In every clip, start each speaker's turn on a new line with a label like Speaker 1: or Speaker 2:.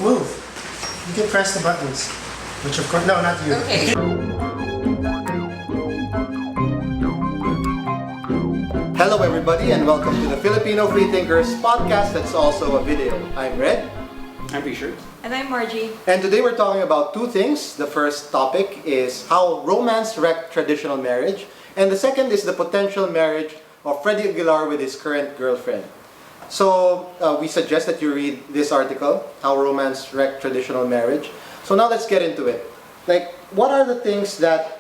Speaker 1: move. You can press the buttons. Which of course, no, not you.
Speaker 2: Okay.
Speaker 3: Hello everybody and welcome to the Filipino Freethinkers podcast that's also a video. I'm Red.
Speaker 4: I'm Richard.
Speaker 2: And I'm Margie.
Speaker 3: And today we're talking about two things. The first topic is how romance wrecked traditional marriage. And the second is the potential marriage of Freddie Aguilar with his current girlfriend. So we suggest that you read this article, How Romance Wrecked Traditional Marriage. So now let's get into it. Like, what are the things that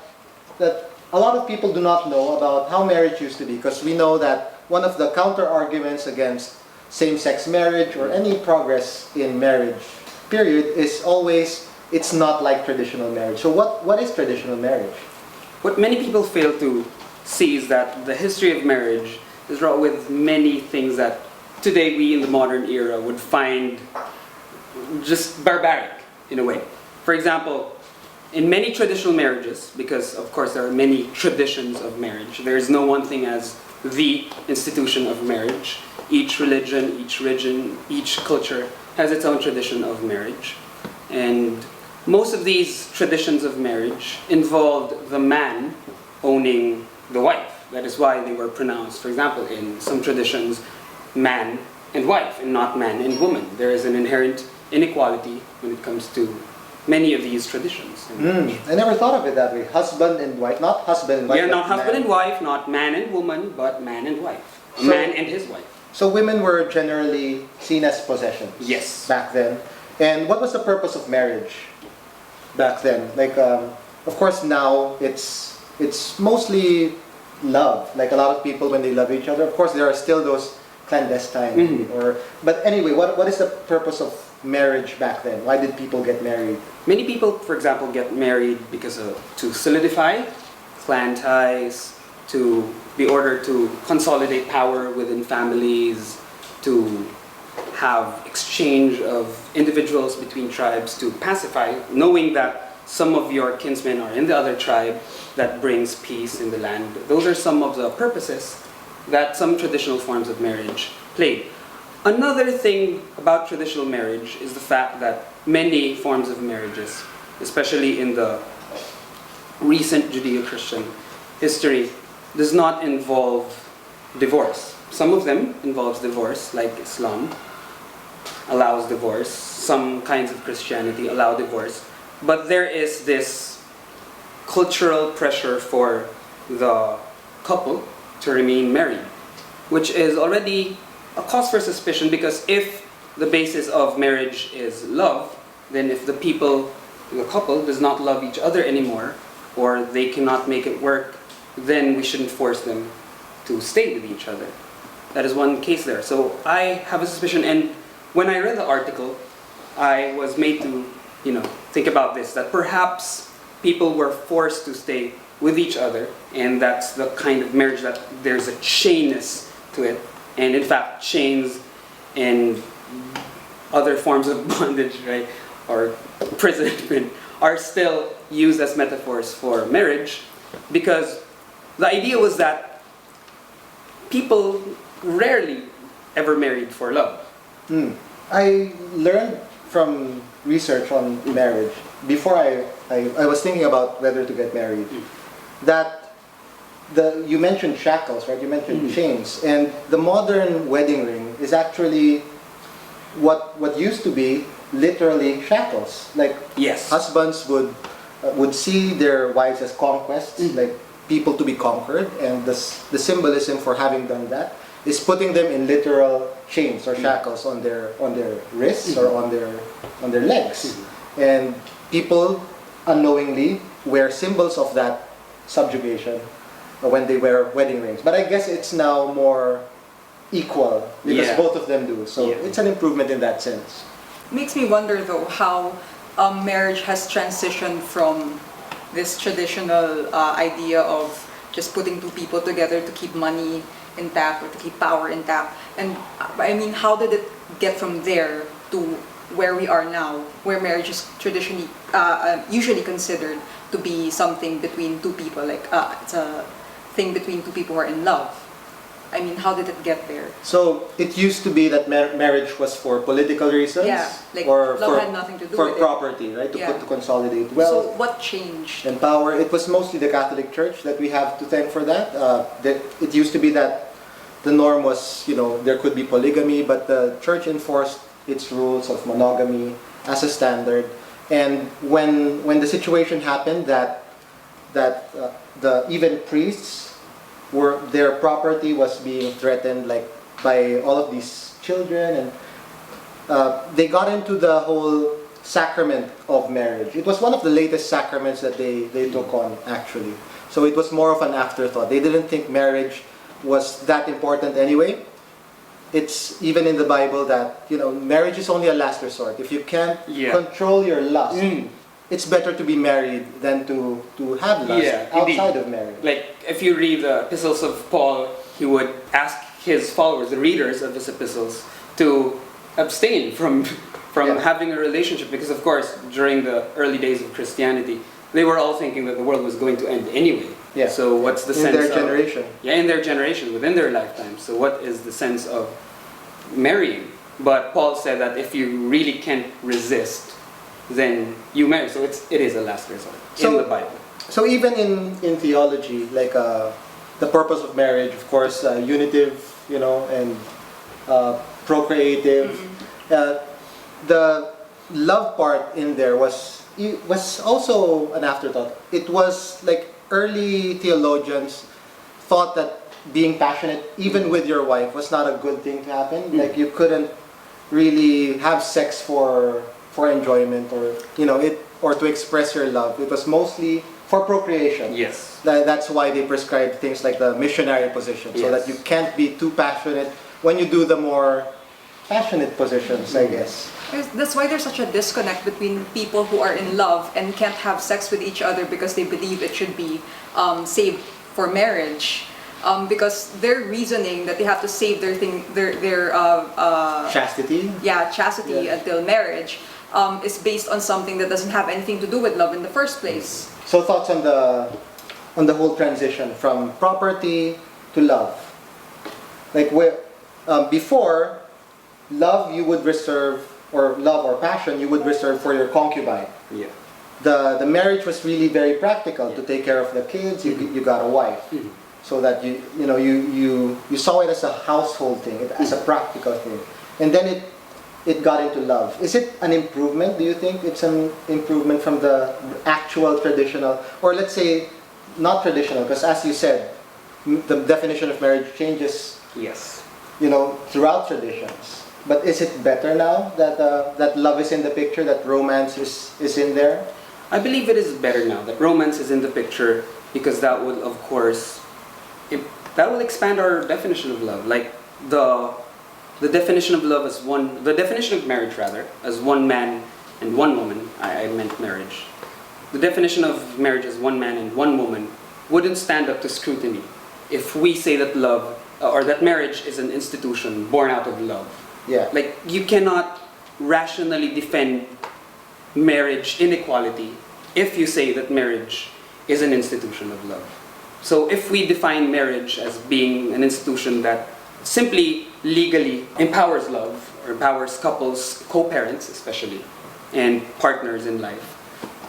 Speaker 3: a lot of people do not know about how marriage used to be? Because we know that one of the counter arguments against same-sex marriage or any progress in marriage, period, is always it's not like traditional marriage. So what is traditional marriage?
Speaker 4: What many people fail to see is that the history of marriage is wrought with many things that today we in the modern era would find just barbaric in a way. For example, in many traditional marriages, because of course there are many traditions of marriage, there is no one thing as the institution of marriage. Each religion, each region, each culture has its own tradition of marriage. And most of these traditions of marriage involved the man owning the wife. That is why they were pronounced, for example, in some traditions, man and wife, and not man and woman. There is an inherent inequality when it comes to many of these traditions.
Speaker 3: I never thought of it that way. Husband and wife, not husband and wife.
Speaker 4: Yeah, not husband
Speaker 3: man.
Speaker 4: and wife, not man and woman, but man and wife.
Speaker 3: So-
Speaker 4: Man and his wife.
Speaker 3: So women were generally seen as possessions.
Speaker 4: Yes.
Speaker 3: Back then. And what was the purpose of marriage back then? Like, of course, now it's mostly love. Like a lot of people when they love each other. Of course, there are still those clandestine but anyway, what is the purpose of marriage back then? Why did people get married?
Speaker 4: Many people, for example, get married because to solidify clan ties, to be ordered to consolidate power within families, to have exchange of individuals between tribes, to pacify, knowing that some of your kinsmen are in the other tribe, that brings peace in the land. Those are some of the purposes that some traditional forms of marriage played. Another thing about traditional marriage is the fact that many forms of marriages, especially in the recent Judeo-Christian history, does not involve divorce. Some of them involves divorce, like Islam allows divorce. Some kinds of Christianity allow divorce. But there is this cultural pressure for the couple to remain married, which is already a cause for suspicion, because if the basis of marriage is love, then if the couple does not love each other anymore, or they cannot make it work, then we shouldn't force them to stay with each other. That is one case there. So I have a suspicion, and when I read the article, I was made to, think about this, that perhaps people were forced to stay with each other, and that's the kind of marriage that there's a chainness to it. And in fact, chains and other forms of bondage, right, or imprisonment are still used as metaphors for marriage, because the idea was that people rarely ever married for love.
Speaker 3: I learned from research on marriage, before I was thinking about whether to get married, that you mentioned shackles, right? You mentioned chains, and the modern wedding ring is actually what used to be literally shackles. Like,
Speaker 4: Yes.
Speaker 3: husbands would see their wives as conquests, like people to be conquered, and the symbolism for having done that is putting them in literal chains or shackles on their wrists or on their legs, and people unknowingly wear symbols of that subjugation when they wear wedding rings. But I guess it's now more equal because
Speaker 4: Yeah.
Speaker 3: both of them do. So
Speaker 4: Yeah.
Speaker 3: it's an improvement in that sense.
Speaker 2: Makes me wonder though how marriage has transitioned from this traditional idea of just putting two people together to keep money intact or to keep power intact. And I mean, how did it get from there to where we are now, where marriage is traditionally, usually considered to be something between two people, like it's a thing between two people who are in love? I mean, how did it get there?
Speaker 3: So it used to be that marriage was for political reasons,
Speaker 2: Yeah, like
Speaker 3: or
Speaker 2: love
Speaker 3: for,
Speaker 2: had nothing to do
Speaker 3: for
Speaker 2: with it.
Speaker 3: property, right? To
Speaker 2: Yeah.
Speaker 3: to consolidate
Speaker 2: So
Speaker 3: wealth
Speaker 2: what changed?
Speaker 3: and power. It was mostly the Catholic Church that we have to thank for that. It used to be that the norm was, there could be polygamy, but the church enforced its rules of monogamy as a standard. And when the situation happened that the even priests their property was being threatened, like by all of these children, and they got into the whole sacrament of marriage. It was one of the latest sacraments that they took on, actually. So it was more of an afterthought. They didn't think marriage was that important anyway. It's even in the Bible that, marriage is only a last resort. If you can't control your lust, it's better to be married than to have lust outside of marriage.
Speaker 4: Like, if you read the epistles of Paul, he would ask his followers, the readers of his epistles, to abstain from having a relationship, because of course, during the early days of Christianity, they were all thinking that the world was going to end anyway.
Speaker 3: Yeah.
Speaker 4: So what's the sense
Speaker 3: in their generation?
Speaker 4: Yeah, in their generation, within their lifetime. So what is the sense of marrying? But Paul said that if you really can't resist, then you marry. So it is a last resort in the Bible.
Speaker 3: So even in theology, like the purpose of marriage, of course, unitive, and procreative. The love part in there was also an afterthought. It was like early theologians thought that being passionate, even with your wife, was not a good thing to happen. Like you couldn't really have sex for enjoyment or to express your love. It was mostly for procreation.
Speaker 4: Yes.
Speaker 3: That's why they prescribed things like the missionary position, so that you can't be too passionate when you do the more passionate positions, I guess.
Speaker 2: That's why there's such a disconnect between people who are in love and can't have sex with each other because they believe it should be saved for marriage. Because their reasoning that they have to save their
Speaker 3: Chastity?
Speaker 2: chastity until marriage is based on something that doesn't have anything to do with love in the first place.
Speaker 3: So thoughts on the whole transition from property to love. Like before, love you would reserve, or love or passion you would reserve for your concubine.
Speaker 4: Yeah.
Speaker 3: The marriage was really very practical to take care of the kids. You got a wife, so that you saw it as a household thing, as a practical thing, and then it got into love. Is it an improvement? Do you think it's an improvement from the actual traditional, or let's say not traditional? Because as you said, the definition of marriage changes.
Speaker 4: Yes.
Speaker 3: Throughout traditions. But is it better now that that love is in the picture, that romance is in there?
Speaker 4: I believe it is better now that romance is in the picture, because that would, of course, that will expand our definition of love. Like the definition of love the definition of marriage rather, as one man and one woman. I meant marriage. The definition of marriage as one man and one woman wouldn't stand up to scrutiny if we say that love or that marriage is an institution born out of love.
Speaker 3: Yeah.
Speaker 4: Like, you cannot rationally defend marriage inequality if you say that marriage is an institution of love. So if we define marriage as being an institution that simply legally empowers love, or empowers couples, co-parents especially, and partners in life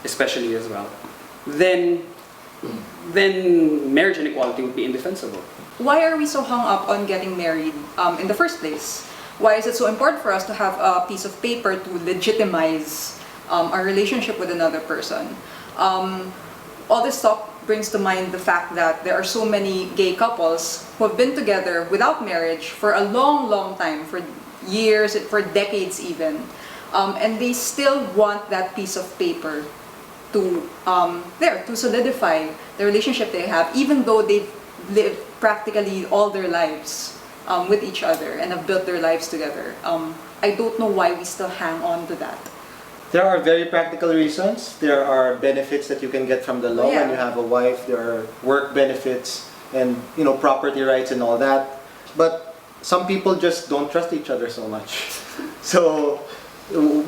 Speaker 4: especially as well, then marriage inequality would be indefensible.
Speaker 2: Why are we so hung up on getting married in the first place? Why is it so important for us to have a piece of paper to legitimize our relationship with another person? All this talk brings to mind the fact that there are so many gay couples who have been together without marriage for a long, long time, for years, for decades even, and they still want that piece of paper to solidify the relationship they have, even though they've lived practically all their lives with each other and have built their lives together. I don't know why we still hang on to that.
Speaker 3: There are very practical reasons. There are benefits that you can get from the law when you have a wife. There are work benefits and property rights and all that. But some people just don't trust each other so much. So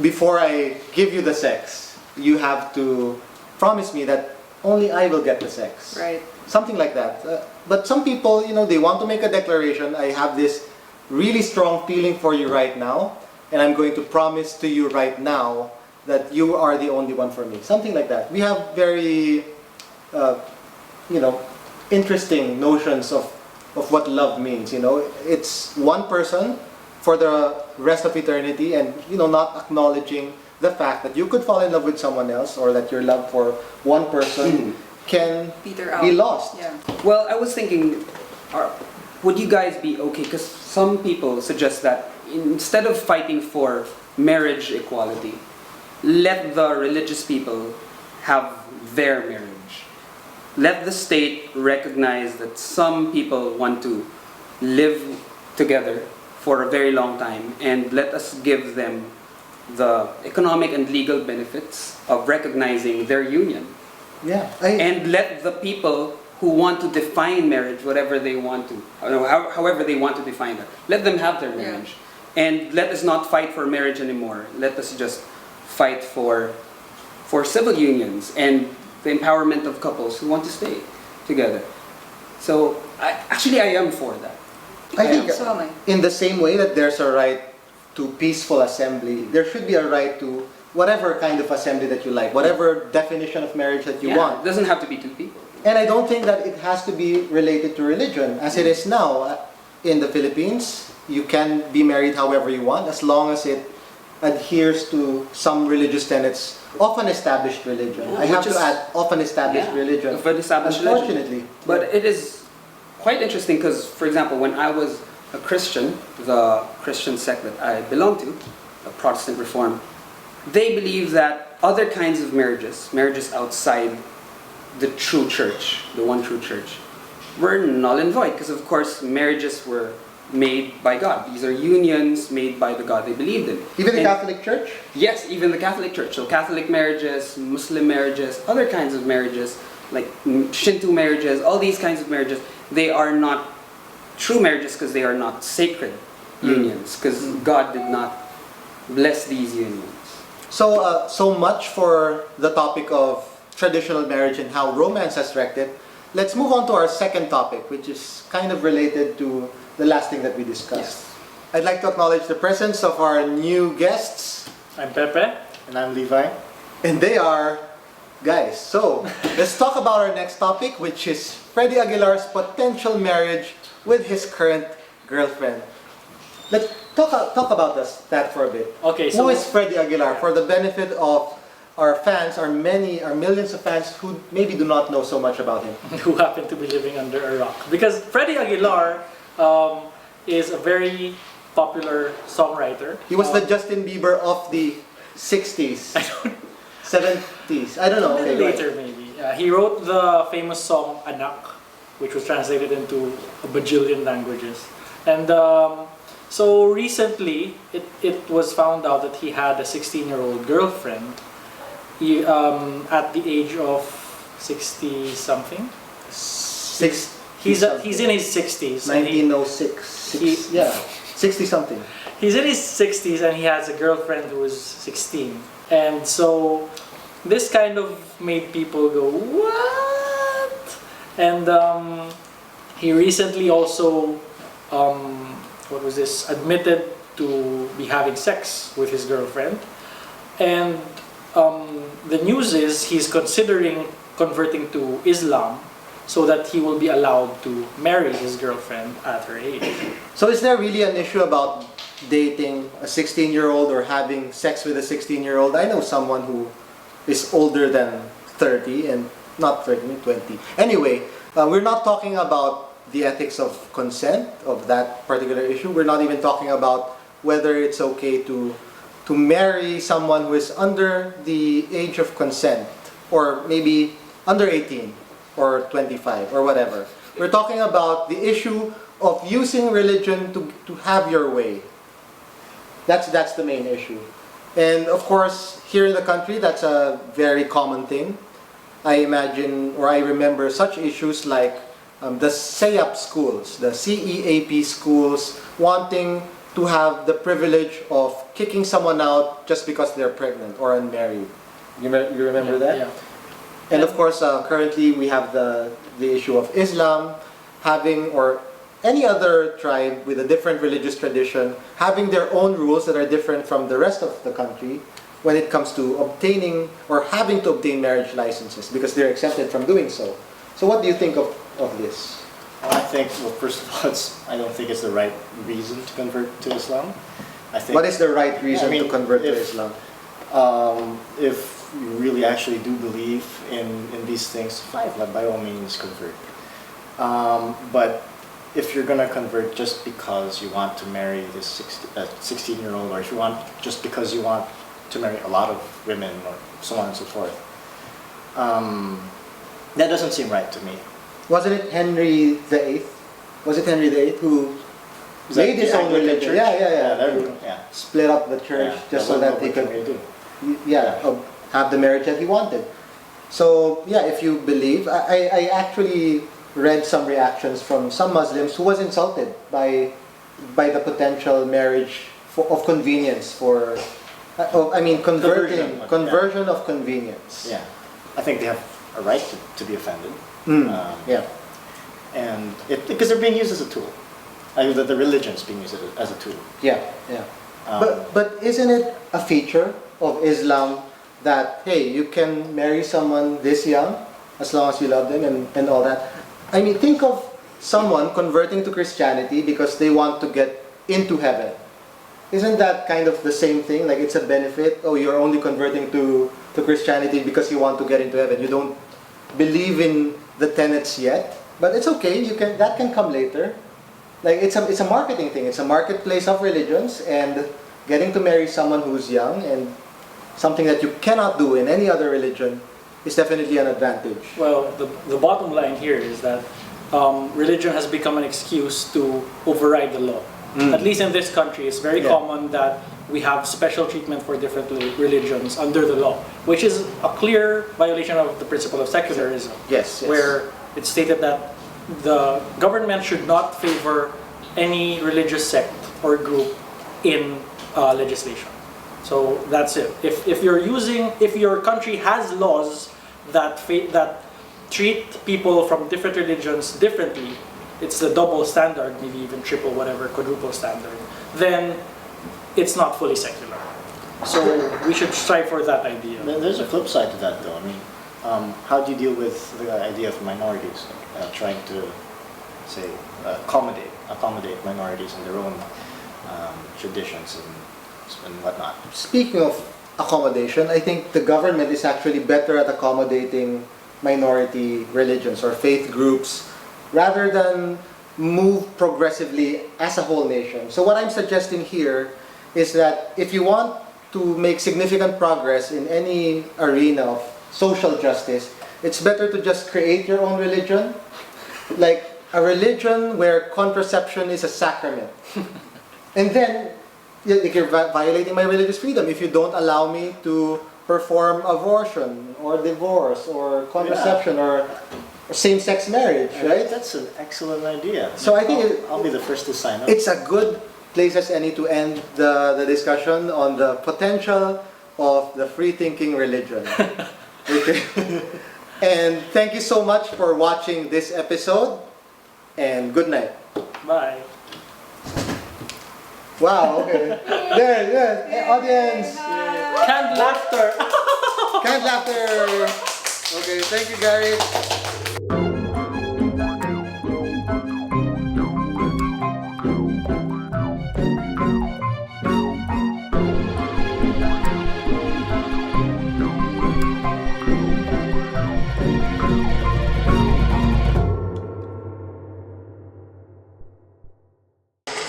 Speaker 3: before I give you the sex, you have to promise me that only I will get the sex.
Speaker 2: Right.
Speaker 3: something like that. But some people, they want to make a declaration. I have this really strong feeling for you right now, and I'm going to promise to you right now that you are the only one for me. Something like that. We have very, interesting notions of what love means. It's one person for the rest of eternity, and not acknowledging the fact that you could fall in love with someone else, or that your love for one person can
Speaker 2: Peter out.
Speaker 3: be lost.
Speaker 2: Yeah.
Speaker 4: Well, I was thinking, would you guys be okay? Because some people suggest that instead of fighting for marriage equality, let the religious people have their marriage. Let the state recognize that some people want to live together for a very long time, and let us give them the economic and legal benefits of recognizing their union.
Speaker 3: Yeah.
Speaker 4: And let the people who want to define marriage, whatever they want to, however they want to define it, let them have their marriage. And let us not fight for marriage anymore. Let us just fight for civil unions and the empowerment of couples who want to stay together. So, I am for that.
Speaker 3: I think
Speaker 2: So am I.
Speaker 3: in the same way that there's a right to peaceful assembly, there should be a right to whatever kind of assembly that you like, whatever definition of marriage that you
Speaker 4: It
Speaker 3: want.
Speaker 4: doesn't have to be two people.
Speaker 3: And I don't think that it has to be related to religion, as it is now. In the Philippines, you can be married however you want, as long as it adheres to some religious tenets of an established religion. I have to add, of an established religion.
Speaker 4: Of an established religion.
Speaker 3: Unfortunately.
Speaker 4: But it is quite interesting because, for example, when I was a Christian, the Christian sect that I belong to, a Protestant Reform, they believe that other kinds of marriages outside the true church, the one true church, were null and void, because of course marriages were made by God. These are unions made by the God they believed in.
Speaker 3: Even the Catholic Church?
Speaker 4: Yes, even the Catholic Church. So Catholic marriages, Muslim marriages, other kinds of marriages, like Shinto marriages, all these kinds of marriages, they are not true marriages because they are not sacred unions, because God did not bless these unions.
Speaker 3: So, so much for the topic of traditional marriage and how romance has wrecked it. Let's move on to our second topic, which is kind of related to the last thing that we discussed.
Speaker 4: Yes.
Speaker 3: I'd like to acknowledge the presence of our new guests,
Speaker 1: I'm Pepe. And I'm Levi.
Speaker 3: and they are guys. So, let's talk about our next topic, which is Freddy Aguilar's potential marriage with his current girlfriend. Let's talk about that for a bit.
Speaker 1: Okay,
Speaker 3: Who is Freddy Aguilar? For the benefit of our fans, our millions of fans who maybe do not know so much about him.
Speaker 1: who happen to be living under a rock. Because Freddie Aguilar is a very popular songwriter.
Speaker 3: He was the Justin Bieber of the 60s, 70s. I don't know. Okay, go ahead.
Speaker 1: Later maybe. He wrote the famous song Anak, which was translated into a bajillion languages. And so recently, it was found out that he had a 16-year-old girlfriend. He, at the age of 60-something. He's in his 60s.
Speaker 3: 1906. Yeah, 60-something.
Speaker 1: He's in his 60s and he has a girlfriend who is 16. And so this kind of made people go, what? And he recently also, admitted to be having sex with his girlfriend. And the news is he's considering converting to Islam so that he will be allowed to marry his girlfriend at her age.
Speaker 3: So is there really an issue about dating a 16-year-old or having sex with a 16-year-old? I know someone who is older than 30 and not 30, 20. Anyway, we're not talking about the ethics of consent of that particular issue. We're not even talking about whether it's okay to marry someone who is under the age of consent, or maybe under 18 or 25 or whatever. We're talking about the issue of using religion to have your way. That's the main issue. And of course, here in the country, that's a very common thing. I imagine, or I remember such issues like the CEAP schools, the CEAP schools, wanting to have the privilege of kicking someone out just because they're pregnant or unmarried. You remember that?
Speaker 1: Yeah.
Speaker 3: And of course, currently we have the the issue of Islam having, or any other tribe with a different religious tradition, having their own rules that are different from the rest of the country when it comes to obtaining or having to obtain marriage licenses because they're exempted from doing so. So what do you think of this?
Speaker 5: Well, I think, well, first of all, I don't think it's the right reason to convert to Islam. I think,
Speaker 3: What is the right reason
Speaker 5: I mean,
Speaker 3: to convert to
Speaker 5: if-
Speaker 3: Islam?
Speaker 5: if you really actually do believe in these things, fine, by all means convert. But if you're gonna convert just because you want to marry this 16-year-old, or if you want just because you want to marry a lot of women, or so on and so forth, that doesn't seem right to me.
Speaker 3: Wasn't it Henry VIII? Was it Henry VIII who
Speaker 5: Is that
Speaker 3: made his
Speaker 5: the
Speaker 3: own
Speaker 5: Anglican
Speaker 3: religion?
Speaker 5: Church?
Speaker 3: Yeah.
Speaker 5: there we go. Yeah.
Speaker 3: Split up the church
Speaker 5: Yeah,
Speaker 3: just so that he
Speaker 5: what you
Speaker 3: could,
Speaker 5: may do.
Speaker 3: have the marriage that he wanted. So yeah, if you believe, I actually read some reactions from some Muslims who was insulted by the potential marriage of convenience for, I mean conversion of convenience.
Speaker 5: Yeah, I think they have a right to be offended.
Speaker 3: Yeah.
Speaker 5: And because they're being used as a tool. The religion is being used as a tool.
Speaker 3: Yeah. But isn't it a feature of Islam that, hey, you can marry someone this young as long as you love them and all that? I mean, think of someone converting to Christianity because they want to get into heaven. Isn't that kind of the same thing? Like, it's a benefit. Oh, you're only converting to Christianity because you want to get into heaven. You don't believe in the tenets yet, but it's okay. That can come later. Like, it's a marketing thing. It's a marketplace of religions, and getting to marry someone who's young and something that you cannot do in any other religion is definitely an advantage.
Speaker 1: Well, the bottom line here is that religion has become an excuse to override the law. At least in this country, it's very common that we have special treatment for different religions under the law, which is a clear violation of the principle of secularism.
Speaker 3: Yes.
Speaker 1: Where it's stated that the government should not favor any religious sect or group in legislation. So that's it. If your country has laws that treat people from different religions differently, it's the double standard, maybe even triple, whatever, quadruple standard, then it's not fully secular. So we should strive for that idea.
Speaker 5: There's a flip side to that, though. I mean, how do you deal with the idea of minorities, trying to, say, accommodate minorities in their own traditions and whatnot?
Speaker 3: Speaking of accommodation, I think the government is actually better at accommodating minority religions or faith groups rather than move progressively as a whole nation. So what I'm suggesting here is that if you want to make significant progress in any arena of social justice, it's better to just create your own religion, like a religion where contraception is a sacrament. And then, you're violating my religious freedom if you don't allow me to perform abortion or divorce or contraception or same-sex marriage, right?
Speaker 5: That's an excellent idea.
Speaker 3: So I think
Speaker 5: I'll be the first to sign up.
Speaker 3: it's a good place as any to end the discussion on the potential of the free-thinking religion. Okay. And thank you so much for watching this episode, and good night.
Speaker 1: Bye.
Speaker 3: Wow, okay. There, hey, audience.
Speaker 1: Canned laughter.
Speaker 3: Canned laughter. Okay, thank you, Gary.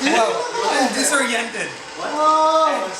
Speaker 6: Wow, I'm disoriented.
Speaker 3: Wow.